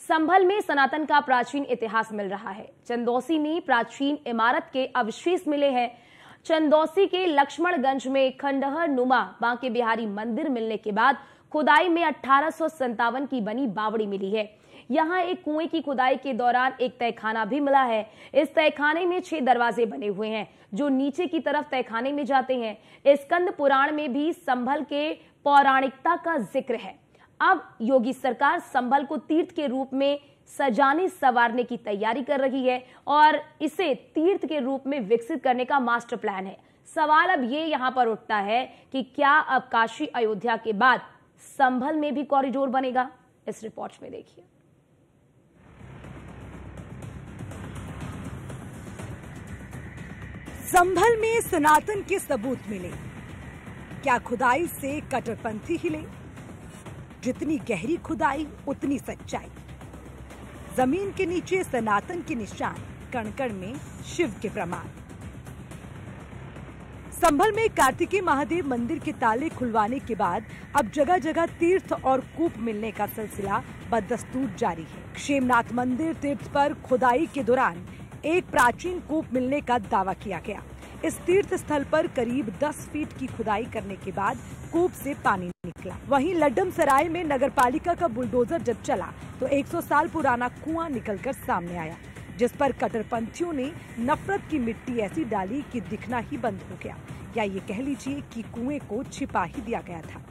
संभल में सनातन का प्राचीन इतिहास मिल रहा है। चंदौसी में प्राचीन इमारत के अवशेष मिले हैं। चंदौसी के लक्ष्मणगंज में खंडहर नुमा बांके बिहारी मंदिर मिलने के बाद खुदाई में 1857 की बनी बावड़ी मिली है। यहाँ एक कुएं की खुदाई के दौरान एक तहखाना भी मिला है। इस तहखाने में 6 दरवाजे बने हुए हैं जो नीचे की तरफ तहखाने में जाते हैं। स्कंद पुराण में भी संभल के पौराणिकता का जिक्र है। अब योगी सरकार संभल को तीर्थ के रूप में सजाने संवारने की तैयारी कर रही है और इसे तीर्थ के रूप में विकसित करने का मास्टर प्लान है। सवाल अब ये यहाँ पर उठता है कि क्या अब काशी अयोध्या के बाद संभल में भी कॉरिडोर बनेगा? इस रिपोर्ट में देखिए। संभल में सनातन के सबूत मिले। क्या खुदाई से कट्टरपंथी हिले? जितनी गहरी खुदाई उतनी सच्चाई। जमीन के नीचे सनातन के निशान, कण कण में शिव के प्रमाण। संभल में कार्तिकेय महादेव मंदिर के ताले खुलवाने के बाद अब जगह जगह तीर्थ और कूप मिलने का सिलसिला बदस्तूर जारी है। क्षेमनाथ मंदिर तीर्थ पर खुदाई के दौरान एक प्राचीन कूप मिलने का दावा किया गया। इस तीर्थ स्थल पर करीब 10 फीट की खुदाई करने के बाद कूप से पानी निकला। वहीं लड्डम सराय में नगरपालिका का बुलडोजर जब चला तो 100 साल पुराना कुआं निकलकर सामने आया, जिस पर कट्टरपंथियों ने नफरत की मिट्टी ऐसी डाली कि दिखना ही बंद हो गया, या ये कह लीजिए कि कुएं को छिपा ही दिया गया था।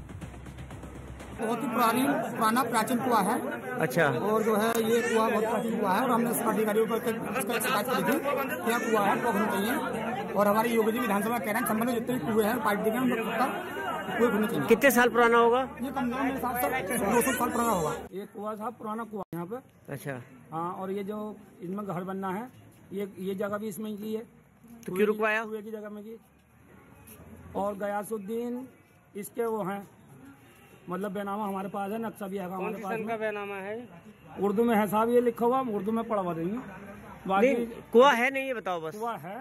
बहुत ही पुराना प्राचीन कुआं है। अच्छा। और जो है ये कुआं बहुत प्राचीन कुआं है और हमने अधिकारियों पर शिकायत करी थी क्या कुआं है तो होना चाहिए। और हमारे योगी जी विधानसभा कह रहे हैं संबंध में जितने भी कुएं हैं पार्टी के उन कुएं होने चाहिए। कितने साल पुराना होगा? ये कम से कम मेरे हिसाब से 200 साल पुराना होगा। ये कुआं था, पुराना कुआं यहाँ पे। अच्छा। हाँ, और ये जो इसमें घर बनना है ये जगह भी इसमें की है। तो क्यों रुकवाया? कुएं की जगह में की। और गयासुद्दीन इसके वो हैं, मतलब बेनामा हमारे पास है, नक्शा भी है हमारे पास। कौन सा बेनामा है? उर्दू में है साहब, ये लिखा हुआ, उर्दू में पढ़वा देंगे। बाकी कुआं है नहीं, ये बताओ बस। कुआं है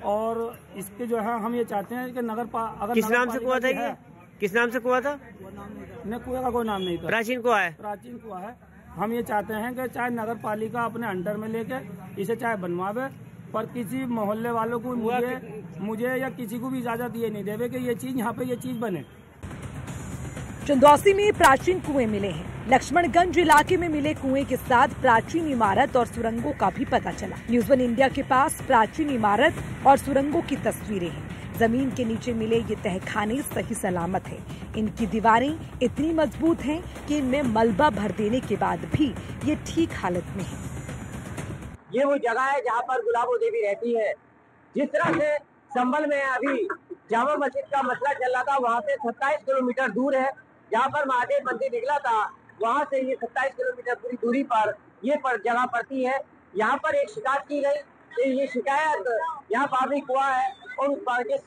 और इसके जो है हम ये चाहते हैं कि अगर किस नाम से कुआं था ये? किस नाम से कुआं था? नहीं, कुएं का कोई नाम नहीं था। प्राचीन कुआं है। प्राचीन कुआं है। हम ये चाहते हैं कि चाहे नगर पालिका अपने अंडर में लेके इसे चाहे बनवावे, पर किसी मोहल्ले वालों को मुझे या किसी को भी इजाजत ये नहीं देवे कि ये चीज यहाँ पे ये चीज बने। चंदौसी में प्राचीन कुएं मिले हैं। लक्ष्मणगंज इलाके में मिले कुएं के साथ प्राचीन इमारत और सुरंगों का भी पता चला। न्यूज़ 1 इंडिया के पास प्राचीन इमारत और सुरंगों की तस्वीरें हैं। जमीन के नीचे मिले ये तहखाने सही सलामत है। इनकी दीवारें इतनी मजबूत हैं कि इनमें मलबा भर देने के बाद भी ये ठीक हालत में है। ये वो जगह है जहाँ पर गुलाबो देवी रहती है। जिस तरह से संभल में अभी जामा मस्जिद का मसला चल रहा था, वहाँ से 27 किलोमीटर दूर है जहाँ पर महादेव मंदिर निकला था। वहाँ से ये 27 किलोमीटर पूरी दूरी पर ये जगह पड़ती है। यहाँ पर एक शिकायत की गई कि ये शिकायत यहाँ पानी कुआं है और उस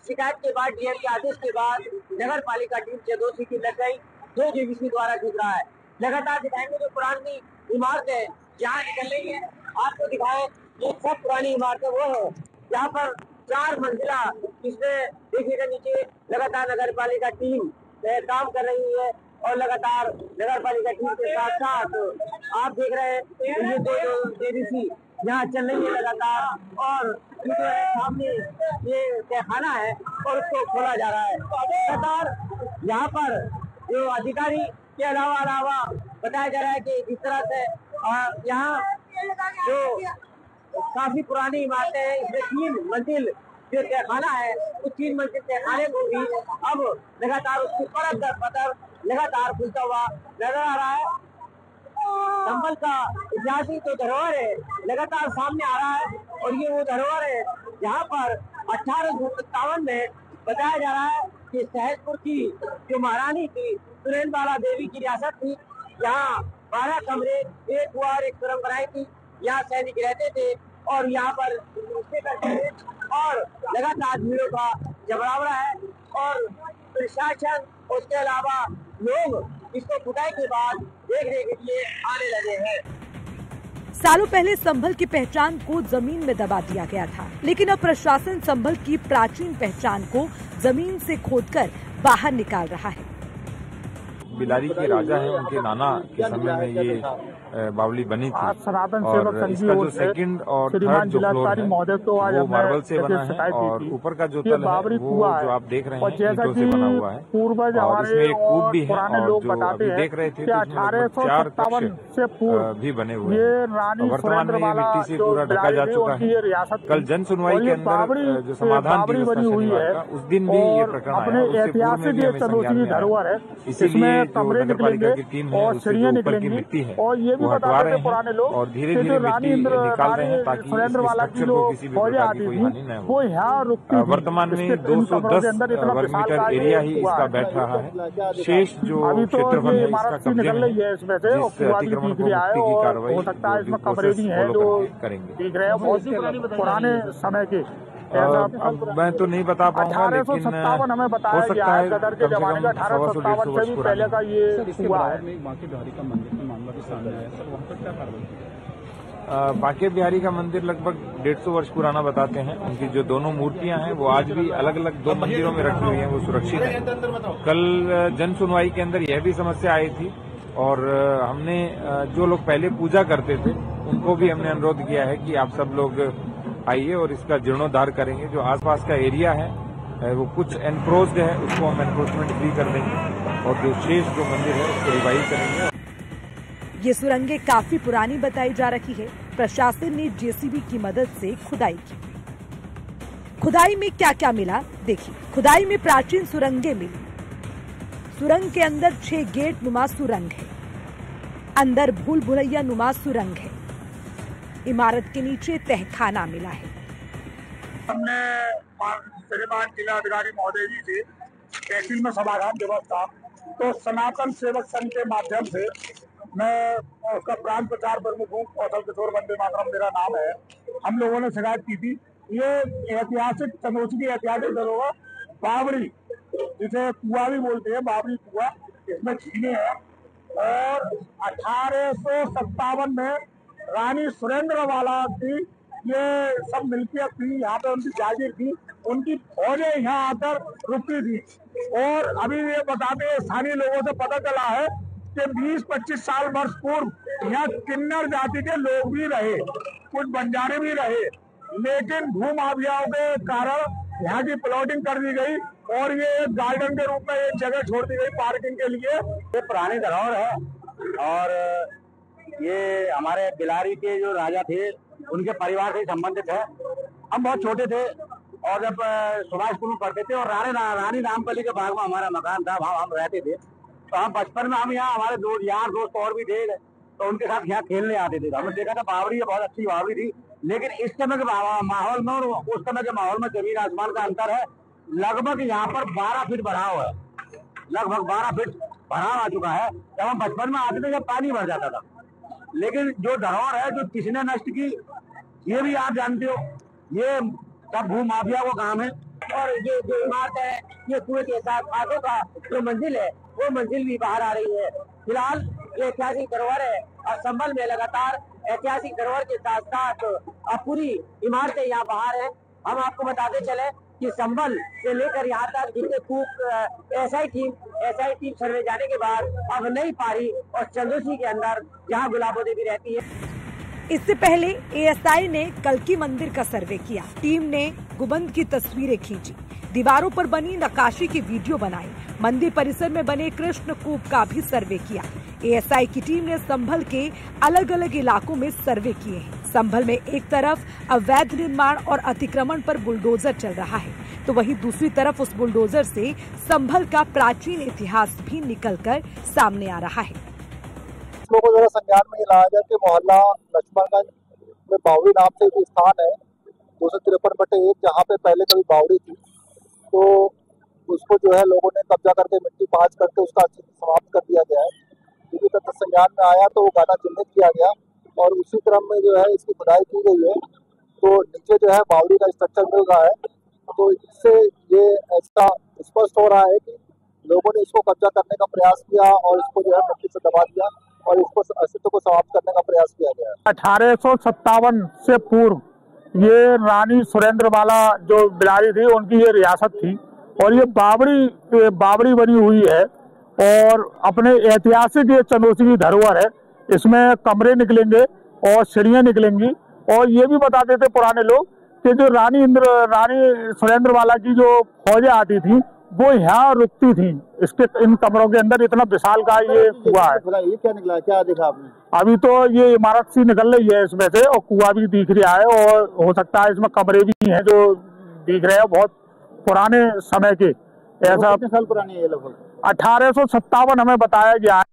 शिकायत के बाद डीएम के आदेश के बाद नगर पालिका टीम चंदौसी की लग गई। 2 जीवीसी द्वारा जुड़ रहा है। लगातार दिखाएंगे जो पुरानी इमारत है जहाँ निकल रही है, आपको दिखाए ये सब पुरानी इमारतें वो है जहाँ पर 4 मंजिला, इसमें देखिएगा नीचे लगातार नगर पालिका टीम काम कर रही है और लगातार नगर पालिका टीम के साथ साथ आप देख रहे हैं ये 2 जेबीसी यहाँ चल रही है लगातार। और सामने ये तहखाना है और उसको खोला जा रहा है। लगातार यहाँ पर जो अधिकारी के अलावा बताया जा रहा है कि जिस तरह से यहाँ जो काफी पुरानी इमारतें हैं, इसमें 3 मंजिल जो तहखाना है उस 3 मंजिल तहखाने को भी अब लगातार उसकी परत दर परत लगातार खुलता हुआ नजर आ रहा है। संभल का ऐतिहासिक जो धरोहर है लगातार सामने आ रहा है और ये वो धरोहर है जहाँ पर 1857 में बताया जा रहा है कि सहजपुर की जो महारानी थी सुरेंद्रबाला देवी की रियासत थी। यहाँ 12 कमरे, एक कुआं, एक सुरंग बनाई थी। यहाँ सैनिक रहते थे और यहाँ पर करते थे और लगातार भीड़ों का जबरावड़ा है और प्रशासन उसके अलावा लोग इसको खुदाई के बाद देखने के लिए आने लगे हैं। सालों पहले संभल की पहचान को जमीन में दबा दिया गया था, लेकिन अब प्रशासन संभल की प्राचीन पहचान को जमीन से खोदकर बाहर निकाल रहा है। बिलारी के राजा हैं, उनके नाना के समय में ये बावली बनी थी सनातन और सेवक संघ इसका जो सेकंड और थर्ड जो फ्लोर है वो मार्बल से बना है और ऊपर का जो तल है वो जो आप देख रहे हैं ईंटों से बना हुआ है और इसमें एक कूप भी है और जो अभी देख रहे थे तो इसमें 4 कक्ष भी बने हुए हैं। वर्तमान में ये मिट्टी से पूरा ढका जा चुका है। कल जन सुनवाई के अंदर जो समाधान दिवस था शनिवार का, उस दिन भी ये प्रकरण आया। उससे पूर्व में भी हमें संज्ञान में आया। इसीलिए जो नगर पालिका की टीम है उससे जो ऊपर की मिट्टी है वो हटवा रहे हैं और धीरे धीरे मिट्टी निकाल रहे हैं ताकि इस स्ट्रक्चर को किसी भी प्रकार की कोई हानि न हो। वर्तमान में 210 वर्ग मीटर एरिया ही इसका बैठ रहा है। शेष जो क्षेत्रफल है इसका कब्जे में, जिस अतिक्रमण को मुक्ति की कार्रवाई करेंगे। पुराने समय के अब मैं तो नहीं बता पाऊंगा, लेकिन हमें हो सकता है कम से कम 100-150 वर्ष पहले का ये हुआ है। बांके बिहारी का मंदिर लगभग 150 वर्ष पुराना बताते हैं। उनकी जो दोनों मूर्तियां हैं वो आज भी अलग अलग 2 मंदिरों में रखी हुई हैं, वो सुरक्षित है। कल जन सुनवाई के अंदर यह भी समस्या आई थी और हमने जो लोग पहले पूजा करते थे उनको भी हमने अनुरोध किया है कि आप सब लोग आइए और इसका जीर्णोद्धार करेंगे। जो आसपास का एरिया है वो कुछ एनक्रोच्ड है, उसको हम एनक्रोचमेंट फ्री कर देंगे और जो शेष जो मंदिर है उसको रिवाइव करेंगे। ये सुरंगें काफी पुरानी बताई जा रही है। प्रशासन ने जेसीबी की मदद से खुदाई की। खुदाई में क्या क्या मिला देखिए। खुदाई में प्राचीन सुरंगें मिली। सुरंग के अंदर 6 गेट नुमा सुरंग है। अंदर भूल भुलैया नुमा सुरंग है। इमारत के नीचे तहखाना मिला है। हमने श्रीमान जिलाधिकारी महोदय जी से तहसील में समाधान दिवस था तो सनातन सेवक संघ के माध्यम से मैं उसका प्रांत प्रचार प्रमुख हूँ। कौशल किशोर वंदे मातरम मेरा नाम है। हम लोगों ने शिकायत की थी। ये ऐतिहासिक चंदौसी की ऐतिहासिक धरोहर बावड़ी, जिसे कुआ भी बोलते हैं, बावड़ी कुआ, इसमें झीलें हैं और 1857 में रानी सुरेंद्रवाला की ये सब मिल्कियत थी। यहाँ पे उनकी जागीर थी। उनकी फौजें यहाँ आकर रुकती थी और अभी ये बताते स्थानीय लोगों से पता चला है कि 20-25 साल वर्ष पूर्व यहाँ किन्नर जाति के लोग भी रहे, कुछ बंजारे भी रहे, लेकिन भूमाफियाओं के कारण यहाँ की प्लॉटिंग कर दी गई और ये एक गार्डन के रूप में एक जगह छोड़ दी गई पार्किंग के लिए। ये पुरानी धरोहर है और ये हमारे बिलारी के जो राजा थे उनके परिवार से संबंधित है। हम बहुत छोटे थे और जब सुभाष स्कूल में पढ़ते थे और रानी रामकली के बाग में हमारा मकान था, वहाँ हम रहते थे। तो हम बचपन में हम यहाँ हमारे यार दोस्त और भी थे तो उनके साथ यहाँ खेलने आते थे। हमने देखा था बावड़ी बहुत अच्छी बावड़ी थी, लेकिन इस समय के माहौल में और उस समय के माहौल में जमीन आसमान का अंतर है। लगभग यहाँ पर 12 फीट बढ़ाव है, लगभग 12 फीट बढ़ाव आ चुका है। जब हम बचपन में आते थे जब पानी भर जाता था, लेकिन जो धरोहर है जो किसने नष्ट की ये भी आप जानते हो, ये सब भूमाफिया को काम है। और ये जो इमारत है ये कुएं के साथ आगे का जो मंजिल है वो मंजिल भी बाहर आ रही है। फिलहाल ये ऐतिहासिक धरोहर है और संभल में लगातार ऐतिहासिक धरोहर के साथ साथ पूरी इमारतें यहाँ बाहर है। हम आपको बताते चले कि संभल से लेकर यहाँ तक जितने कूप एसआई टीम सर्वे जाने के बाद अब नई पारी और चंदौसी के अंदर जहाँ गुलाबो देवी रहती है। इससे पहले एएसआई ने कल्की मंदिर का सर्वे किया। टीम ने गुंबद की तस्वीरें खींची, दीवारों पर बनी नक्काशी की वीडियो बनाई, मंदिर परिसर में बने कृष्ण कूप का भी सर्वे किया। एएसआई की टीम ने संभल के अलग अलग इलाकों में सर्वे किए हैं। संभल में एक तरफ अवैध निर्माण और अतिक्रमण पर बुलडोजर चल रहा है तो वहीं दूसरी तरफ उस बुलडोजर से संभल का प्राचीन इतिहास भी निकलकर सामने आ रहा है। लोगों को जरा संज्ञान में लाया जाए कि मोहल्ला लक्ष्मणगंज में बावड़ी नाम से एक स्थान है 253/1, जहाँ पे पहले कभी बावड़ी थी, तो उसको जो है लोगों ने कब्जा करके मिट्टी पाँच करके उसका समाप्त कर दिया गया है। क्योंकि तब संज्ञान में आया तो वो गाना चिन्हित किया गया और उसी क्रम में जो है इसकी खुदाई की गई है। तो नीचे जो है बावड़ी का स्ट्रक्चर मिल रहा है, तो इससे ये ऐसा स्पष्ट हो रहा है कि लोगों ने इसको कब्जा करने का प्रयास किया और इसको जो है मिट्टी से दबा दिया और इसको अस्तित्व को समाप्त करने का प्रयास किया गया है। 1857 से पूर्व ये रानी सुरेंद्रवाला जो बिलारी थी उनकी ये रियासत थी और ये बावड़ी बनी हुई है और अपने ऐतिहासिक ये चंदौसी की धरोहर है। इसमें कमरे निकलेंगे और सीढ़ियां निकलेंगी। और ये भी बताते थे पुराने लोग कि जो रानी सुरेंद्रवाला की जो फौजें आती थी वो यहाँ रुकती थी। इसके इन कमरों के अंदर इतना विशाल का ये कुआं है। ये क्या निकला, क्या देखा आपने? अभी तो ये इमारत सी निकल रही है इसमें से और कुआं भी दिख रहा है और हो सकता है इसमें कमरे भी हैं जो दिख रहे हैं, बहुत पुराने समय के। ऐसा कितने साल पुरानी है ये? लगभग 1857 हमें बताया गया है।